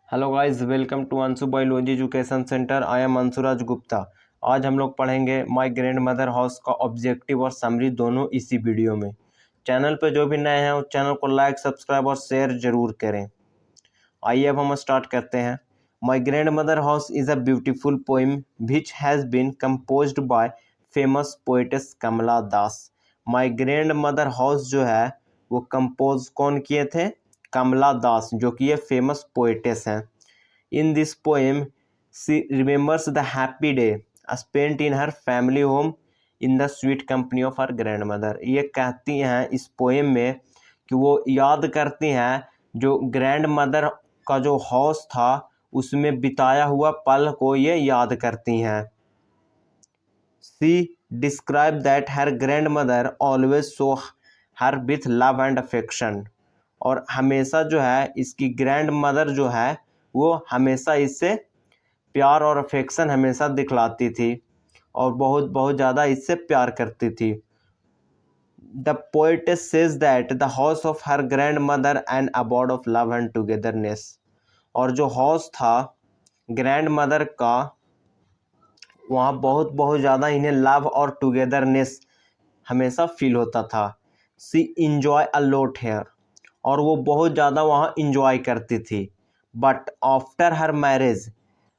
Hello guys, welcome to Anshu biology education centre. I am Anshuraj Gupta. आज हम लोग पढ़ेंगे माय ग्रैंड मदर हाउस का ऑब्जेक्टिव और समरी दोनों इसी वीडियो में। चैनल पे जो भी नए हैं उस चैनल को लाइक, सब्सक्राइब और शेयर जरूर करें। आइए अब हम स्टार्ट करते हैं। My grand mother house is a beautiful poem which has been composed by famous poetess Kamala Das. My grand mother house जो है वो कंपोज कौन किए थे? कमला दास, जो कि ये फेमस पोएटेस हैं। In this poem she remembers the happy day spent in her family home in the sweet company of her grand mother. ये कहती हैं इस पोएम में कि वो याद करती हैं जो ग्रैंड मदर का जो हाउस था उसमें बिताया हुआ पल को ये याद करती हैं। She describe that her grand mother always show her with love and affection. और हमेशा जो है इसकी ग्रैंड मदर जो है वो हमेशा इससे प्यार और अफेक्शन हमेशा दिखलाती थी और बहुत बहुत ज़्यादा इससे प्यार करती थी। The poetess says that the house of her grand mother and abode of love and togetherness. और जो हाउस था ग्रैंड मदर का, वहाँ बहुत बहुत ज़्यादा इन्हें लव और टुगेदरनेस हमेशा फील होता था। सी इंजॉय अ लॉट हेयर, और वो बहुत ज़्यादा वहाँ इंजॉय करती थी। बट आफ्टर हर मैरिज,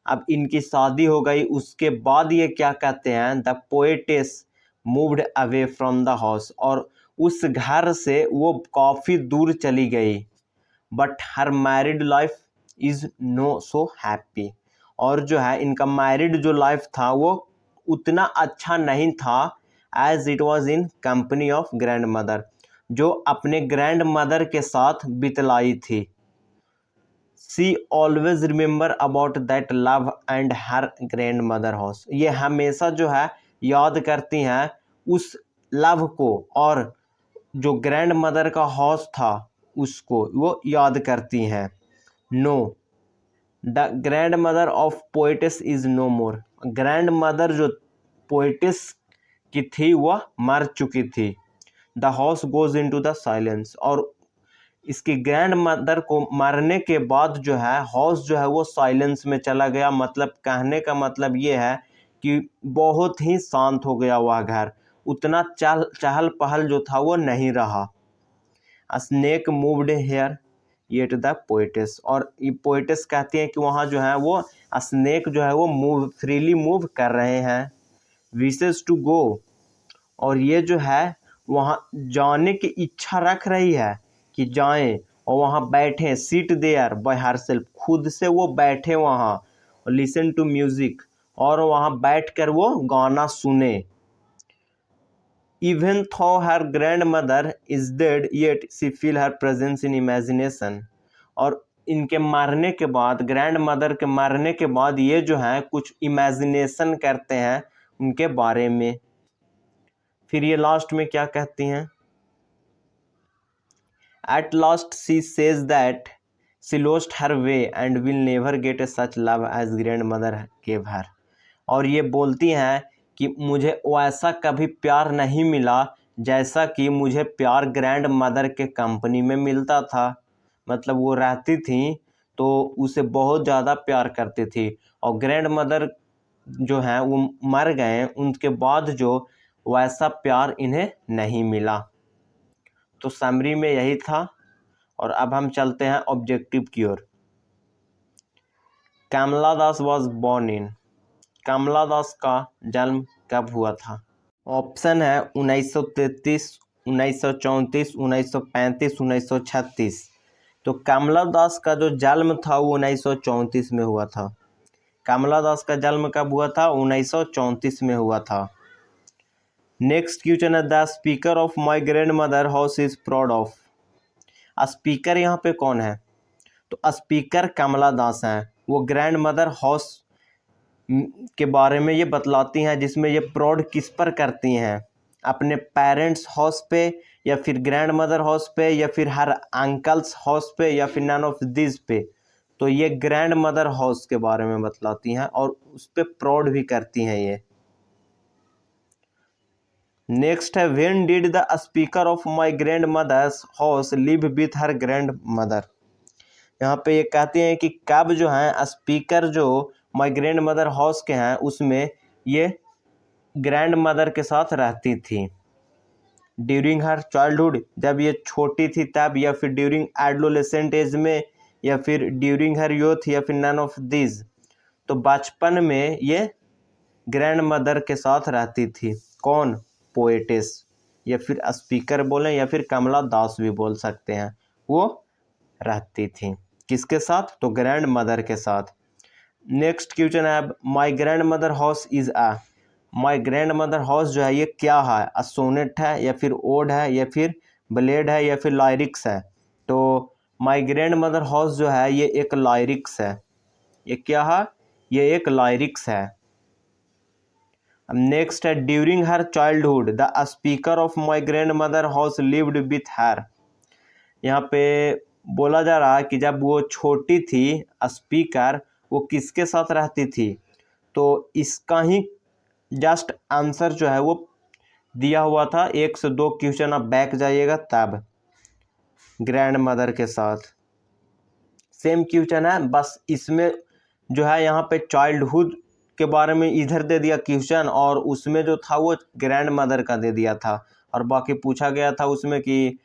अब इनकी शादी हो गई उसके बाद ये क्या कहते हैं, the poetess moved away from the house, और उस घर से वो काफ़ी दूर चली गई। But her married life is no so happy, और जो है इनका मैरिड जो लाइफ था वो उतना अच्छा नहीं था as it was in company of grand mother, जो अपने ग्रैंड मदर के साथ बितलाई थी। She always remember about that love and her grand mother house. ये हमेशा जो है याद करती हैं उस लव को, और जो ग्रैंड मदर का हाउस था उसको वो याद करती हैं। No, the grandmother of poetess is no more. Grand mother जो पोएटिस की थी वह मर चुकी थी। The house goes into the silence, और इसकी ग्रैंड मदर को मरने के बाद जो है हाउस जो है वो साइलेंस में चला गया। मतलब कहने का मतलब ये है कि बहुत ही शांत हो गया वह घर, उतना चहल पहल जो था वो नहीं रहा। A snake moved here yet the poetess, और ये पोएटेस कहती हैं कि वहाँ जो है वो स्नेक जो है वो फ्रीली मूव कर रहे हैं। विशेस टू गो, और ये जो है वहाँ जाने की इच्छा रख रही है कि जाएं और वहाँ बैठें। सीट देयर बाय हरसेल्फ, खुद से वो बैठे वहाँ और लिसन टू म्यूजिक, और वहाँ बैठकर वो गाना सुने। Even though her grand mother is dead yet she feel her presence in imagination. और इनके मरने के बाद, ग्रैंड मदर के मरने के बाद ये जो है कुछ इमेजिनेशन करते हैं उनके बारे में। फिर ये लास्ट में क्या कहती हैं? At last she says that she lost her way and will never get a such love as grandmother gave her. और ये बोलती हैं कि मुझे वैसा कभी प्यार नहीं मिला जैसा कि मुझे प्यार ग्रैंड मदर के कंपनी में मिलता था। मतलब वो रहती थी तो उसे बहुत ज़्यादा प्यार करती थी, और ग्रैंड मदर जो हैं वो मर गए, उनके बाद जो वैसा प्यार इन्हें नहीं मिला। तो समरी में यही था, और अब हम चलते हैं ऑब्जेक्टिव की ओर। कमला दास was born in, Kamala Das का जन्म कब हुआ था? ऑप्शन है 1933, 1934, 1935, 1936। तो कमला दास का जो जन्म था वो 1934 में हुआ था। कमला दास का जन्म कब हुआ था? 1934 में हुआ था। नेक्स्ट क्वेश्चन है, the speaker of my grand mother house is proud of. Speaker यहाँ पे कौन है? तो स्पीकर कमला दास हैं। वो ग्रैंड मदर हाउस के बारे में ये बतलाती हैं, जिसमें ये प्राउड किस पर करती हैं? अपने पेरेंट्स हाउस पे, या फिर ग्रैंड मदर हाउस पे, या फिर हर अंकल्स हाउस पे, या फिर नन ऑफ दिस पे। तो ये ग्रैंड मदर हाउस के बारे में बतलाती हैं और उस पर प्राउड भी करती हैं ये। नेक्स्ट है, when did the speaker of my grand mother's house live with her grand mother. यहाँ पे ये कहते हैं कि कब जो है स्पीकर जो माई ग्रैंड मदर हाउस के हैं उसमें ये ग्रैंड मदर के साथ रहती थी। ड्यूरिंग हर चाइल्डहुड, जब ये छोटी थी तब, या फिर ड्यूरिंग एडोलेसेंट एज में, या फिर ड्यूरिंग हर यूथ, या फिर नन ऑफ दिस। तो बचपन में ये ग्रैंड मदर के साथ रहती थी। कौन? पोएटिस, या फिर स्पीकर बोलें या फिर कमला दास भी बोल सकते हैं। वो रहती थी किसके साथ? तो ग्रैंड मदर के साथ। नेक्स्ट क्वेश्चन है, my grand mother house is a, my grand mother house जो है ये क्या है? अ सोनेट है, या फिर ओड है, या फिर ब्लेड है, या फिर लाइरिक्स है? तो माई ग्रैंड मदर हाउस जो है ये एक लाइरिक्स है। ये क्या है? ये एक लाइरिक्स है। अब नेक्स्ट है, during her childhood the speaker of my grand mother house lived with her. यहाँ पे बोला जा रहा है कि जब वो छोटी थी स्पीकर वो किसके साथ रहती थी? तो इसका ही जस्ट आंसर जो है वो दिया हुआ था। 1 से 2 क्वेश्चन आप बैक जाइएगा तब। ग्रैंड मदर के साथ सेम क्वेश्चन है, बस इसमें जो है यहाँ पे चाइल्डहुड के बारे में इधर दे दिया क्वेश्चन, और उसमें जो था वो ग्रैंड मदर का दे दिया था, और बाकी पूछा गया था उसमें कि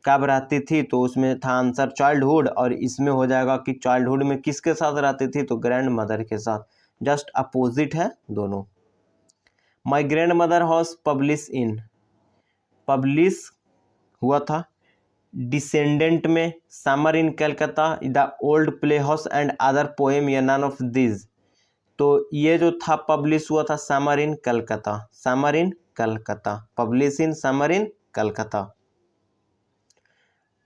कब रहती थी, तो उसमें था आंसर चाइल्डहुड, और इसमें हो जाएगा कि चाइल्डहुड में किसके साथ रहती थी? तो ग्रैंड मदर के साथ। जस्ट अपोजिट है दोनों। My grand mother house publish हुआ था डिसेंडेंट में, summer in Calcutta, the old play house and other poem, या नन ऑफ दिस। तो ये जो था पब्लिश हुआ था summer in Calcutta, summer in Calcutta, publish in summer in Calcutta.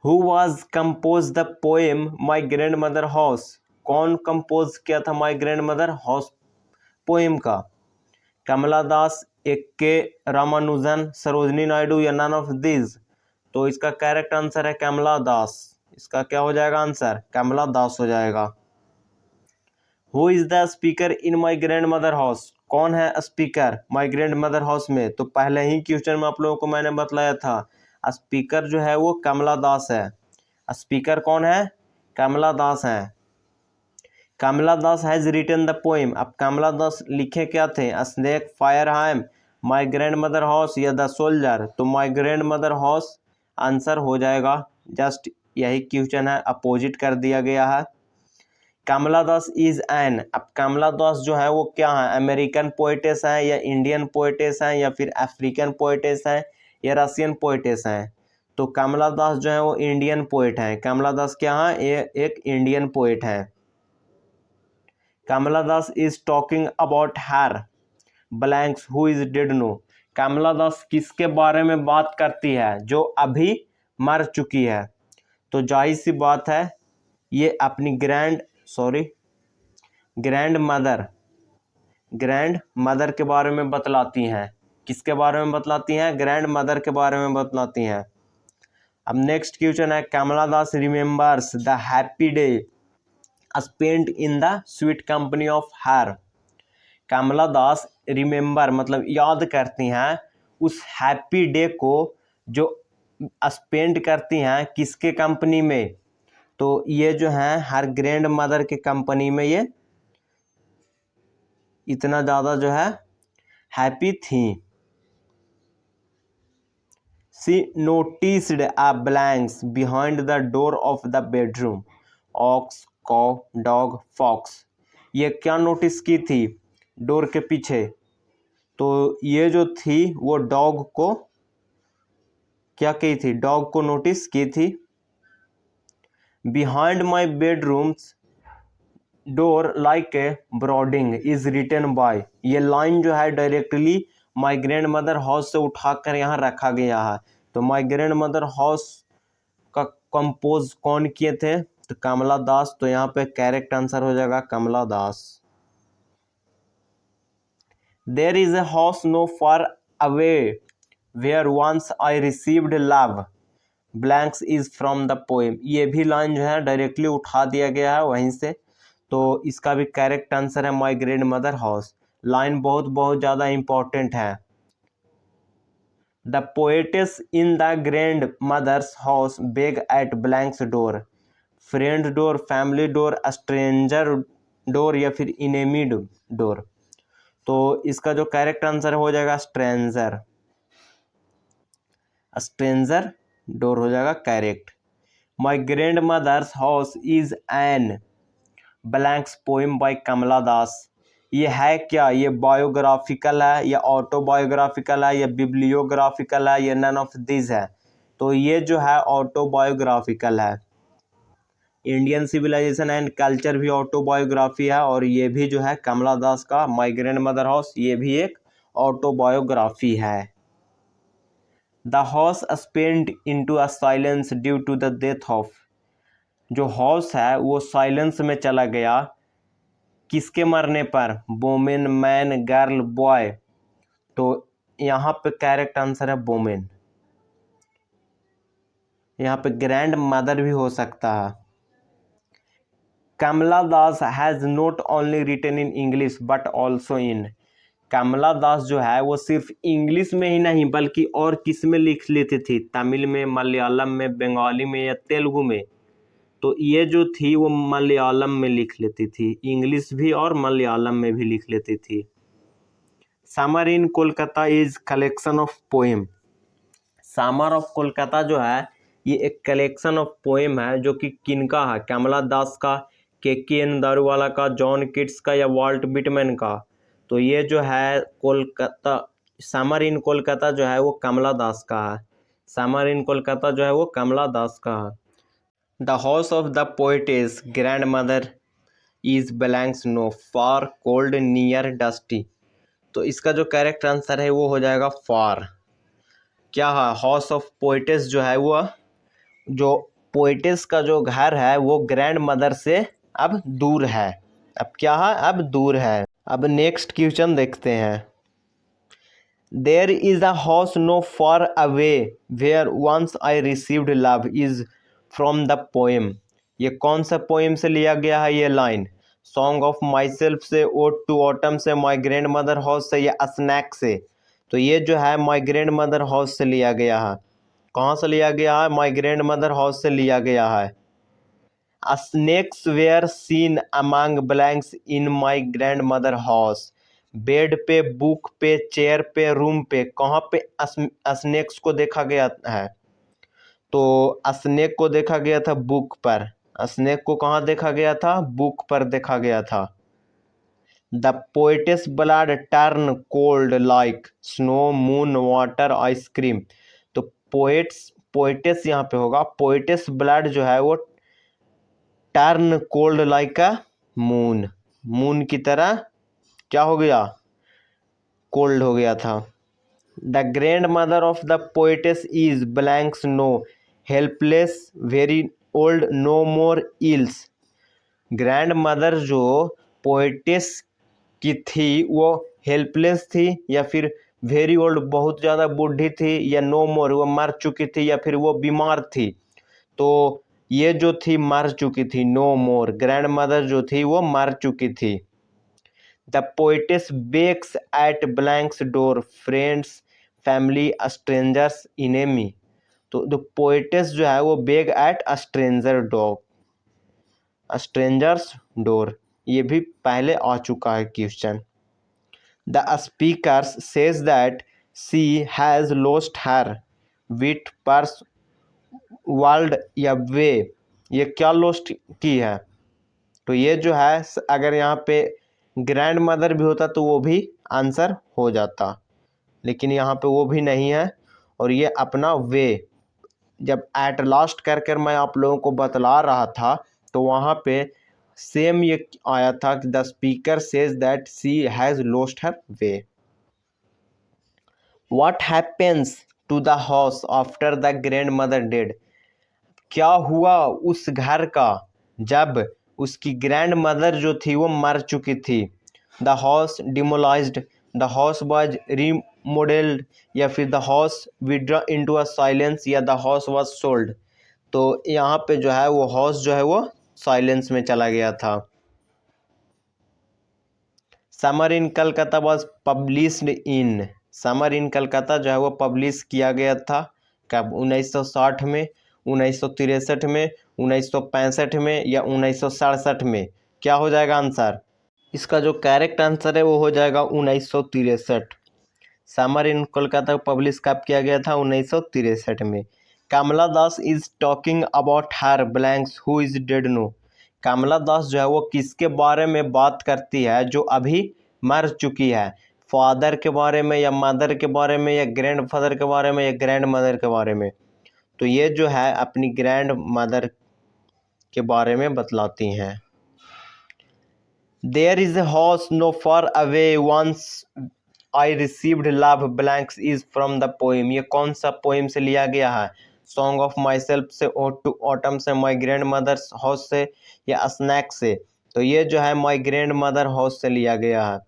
Who was compose the poem my grand mother house? कौन compose किया था my grand mother house poem का? कमला दास, एक के रामानुजन, सरोजनी नायडू, या नन ऑफ दिस? तो इसका करेक्ट आंसर है कमला दास। इसका क्या हो जाएगा आंसर? कमला दास हो जाएगा। Who is the speaker in my grand mother house? कौन है speaker my grand mother house में? तो पहले ही क्वेश्चन में आप लोगों को मैंने बतलाया था, स्पीकर जो है वो कमला दास है। स्पीकर कौन है? कमला दास है। कमला दास हैज रिटन द पोएम। अब कमला दास लिखे क्या थे? Snake, fire hymn, my grand mother house, या द सोल्जर? तो my grand mother house answer हो जाएगा। जस्ट यही क्वेश्चन है, अपोजिट कर दिया गया है। कमला दास इज एन, अब कमला दास जो है वो क्या है? अमेरिकन पोएटेस है, या इंडियन पोएटेस है, या फिर अफ्रीकन पोएटेस है, या रशियन पोएटेस है? तो कमला दास जो है वो इंडियन पोएट है। कमला दास क्या है? ये एक इंडियन पोएट है। Kamala Das is talking about her blanks who is dead no. Kamala Das किसके बारे में बात करती है? जो अभी मर चुकी है। तो जाहिर सी बात है ये अपनी ग्रैंड मदर के बारे में बतलाती हैं। किसके बारे में बतलाती हैं? ग्रैंड मदर के बारे में बतलाती हैं। अब नेक्स्ट क्वेश्चन है, Kamala Das remembers the happy day spent in the sweet company of her. Kamala Das remember मतलब याद करती हैं उस हैप्पी डे को जो स्पेंड करती हैं किसके कंपनी में? तो ये जो है हर ग्रैंड मदर के कंपनी में ये इतना ज़्यादा जो है हैप्पी थी। She noticed a blanks behind the door of the bedroom, ox, cow, dog, fox. ये क्या नोटिस की थी डोर के पीछे? तो ये जो थी वो डॉग को क्या की थी? डॉग को नोटिस की थी। Behind my bedrooms door like a brooding is written by. ये लाइन जो है directly my grand mother house से उठाकर यहाँ रखा गया है। तो माई ग्रैंड मदर हाउस का कंपोज कौन किए थे? तो कमला दास। तो यहाँ पे करेक्ट आंसर हो जाएगा Kamala Das. There is a house no far away where once I received love blanks is from the poem. ये भी लाइन जो है डायरेक्टली उठा दिया गया है वहीं से। तो इसका भी करेक्ट आंसर है my grand mother house. Line बहुत ज़्यादा इंपॉर्टेंट है। The poetess in the grand mother's house beg at blanks door friend door, family door, stranger door या फिर इनेमी डोर। तो इसका जो करेक्ट आंसर हो जाएगा स्ट्रेंजर, स्ट्रेंजर डोर हो जाएगा correct. My grand mother's house is an blanks poem by Kamala Das. ये है क्या? ये बायोग्राफिकल है या ऑटोबायोग्राफिकल है या बिब्लियोग्राफिकल है या नन ऑफ दिस है? तो ये जो है ऑटोबायोग्राफिकल है। इंडियन सिविलाइजेशन एंड कल्चर भी ऑटोबायोग्राफी है, और ये भी जो है कमला दास का माई ग्रैंड मदर हाउस ये भी एक ऑटोबायोग्राफी है। The house spend into a silence due to the death of. जो हाउस है वो साइलेंस में चला गया किसके मरने पर? Women, man, girl, boy. तो यहाँ पे करेक्ट आंसर है वोमेन। यहाँ पे ग्रैंड मदर भी हो सकता है। Kamala Das has not only written in English but also in. Kamala Das जो है वो सिर्फ इंग्लिश में ही नहीं बल्कि और किस में लिख लेती थी? तमिल में, मलयालम में, बंगाली में या तेलुगु में? तो ये जो थी वो मलयालम में लिख लेती थी, इंग्लिश भी और मलयालम में भी लिख लेती थी। Summer in Kolkata is collection of poem. Summer of Kolkata जो है ये एक कलेक्शन ऑफ पोएम है, जो कि किनका है? कमला दास का, के एन दारूवाला का, जॉन किट्स का या वॉल्ट विटमैन का? तो ये जो है कोलकाता, समर इन कोलकाता जो है वो कमला दास का है। समर इन कोलकाता जो है वो कमला दास का है। The house of the poetess grand mother is blanks no, far, cold, near, dusty. तो इसका जो करेक्ट आंसर है वो हो जाएगा फार। क्या है? हाउस ऑफ पोएटेस जो है वो, जो पोएटेस का जो घर है वो ग्रैंड मदर से अब दूर है। अब क्या है? अब दूर है। अब नेक्स्ट क्वेश्चन देखते हैं। There is a house no far away where once I received love is from the poem. ये कौन सा पोएम से लिया गया है ये लाइन? सॉन्ग ऑफ माई सेल्फ से, ओड टू ऑटम से, माई ग्रैंड मदर हाउस से या स्नैक से? तो ये जो है माई ग्रैंड मदर हाउस से लिया गया है। कहाँ से लिया गया है? माई ग्रैंड मदर हाउस से लिया गया है। Snakes were seen among blanks in my grand mother house. Bed पे, बुक पे, चेयर पे, रूम पे, कहाँ पे स्नेक्स को देखा गया है? तो स्नेक को देखा गया था बुक पर। स्नेक को कहाँ देखा गया था? बुक पर देखा गया था। The poetess blood turn cold like snow, moon, water, ice cream. तो पोएटेस यहाँ पे होगा। पोएटेस ब्लड जो है वो turn cold like a moon, moon की तरह क्या हो गया? कोल्ड हो गया था। The grandmother of the poetess is blanks no, helpless, very old, no more ills. Grand mother जो पोएटेस की थी वो हेल्पलेस थी या फिर वेरी ओल्ड बहुत ज़्यादा बूढ़ी थी या नो मोर वो मर चुकी थी या फिर वो बीमार थी? तो ये जो थी मर चुकी थी, नो मोर। ग्रैंड मदर जो थी वो मर चुकी थी। The poetess begs at blanks door, friends, family, strangers, enemy. तो द पोएटेस जो है वो बेग एट स्ट्रेंजर्स डोर, ये भी पहले आ चुका है question. The speakers says that she has lost her wit, purse, world या वे। ये क्या लॉस्ट की है? तो ये जो है अगर यहाँ पे ग्रैंड मदर भी होता तो वो भी आंसर हो जाता, लेकिन यहाँ पे वो भी नहीं है। और ये अपना वे, जब एट लास्ट कर कर मैं आप लोगों को बतला रहा था तो वहाँ पे सेम ये आया था कि the speaker says that she has lost her way. What happens to the house after the grandmother dead. क्या हुआ उस घर का जब उसकी ग्रैंड मदर जो थी वो मर चुकी थी? The house demolished, the house was remodelled या फिर the house withdraw into a silence या द हाउस वाज सोल्ड। तो यहाँ पे जो है वो हाउस जो है वो साइलेंस में चला गया था। Summer in Calcutta was published in. Summer in Calcutta जो है वो पब्लिश किया गया था कब? 1960 में, 1963 में, 1965 में या 1967 में? क्या हो जाएगा आंसर? इसका जो करेक्ट आंसर है वो हो जाएगा 1963। समर इन कोलकाता पब्लिश कब किया गया था? 1963 में। Kamala Das is talking about her blanks who is dead no. Kamala Das जो है वो किसके बारे में बात करती है जो अभी मर चुकी है? फादर के बारे में या मदर के बारे में या ग्रैंड फादर के बारे में या ग्रैंड मदर के बारे में? तो ये जो है अपनी ग्रैंड मदर के बारे में बतलाती हैं। There is a horse no far away once I received love blanks is from the poem. ये कौन सा पोएम से लिया गया है? सॉन्ग ऑफ माई सेल्फ से, ओड टू ऑटम से, माई ग्रैंड मदर्स हाउस से या स्नैक से? तो ये जो है माई ग्रैंड मदर हाउस से लिया गया है।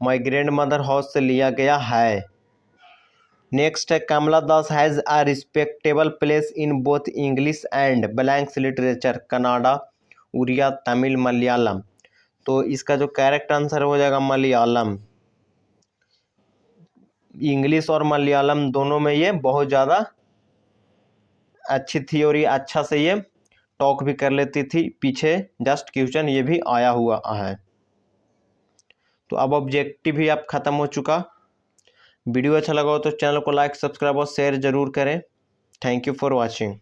माई ग्रैंड मदर हाउस से लिया गया है। नेक्स्ट है Kamala Das has a respectable place in both English and blanks literature, Kannada, Oriya, Tamil, Malayalam. तो इसका जो करेक्ट आंसर हो जाएगा मलयालम। इंग्लिश और मलयालम दोनों में ये बहुत ज़्यादा अच्छी थी और ये अच्छा से ये टॉक भी कर लेती थी। पीछे जस्ट क्वेश्चन ये भी आया हुआ है। तो अब ऑब्जेक्टिव भी अब ख़त्म हो चुका। वीडियो अच्छा लगा हो तो चैनल को लाइक, सब्सक्राइब और शेयर ज़रूर करें। Thank you for watching.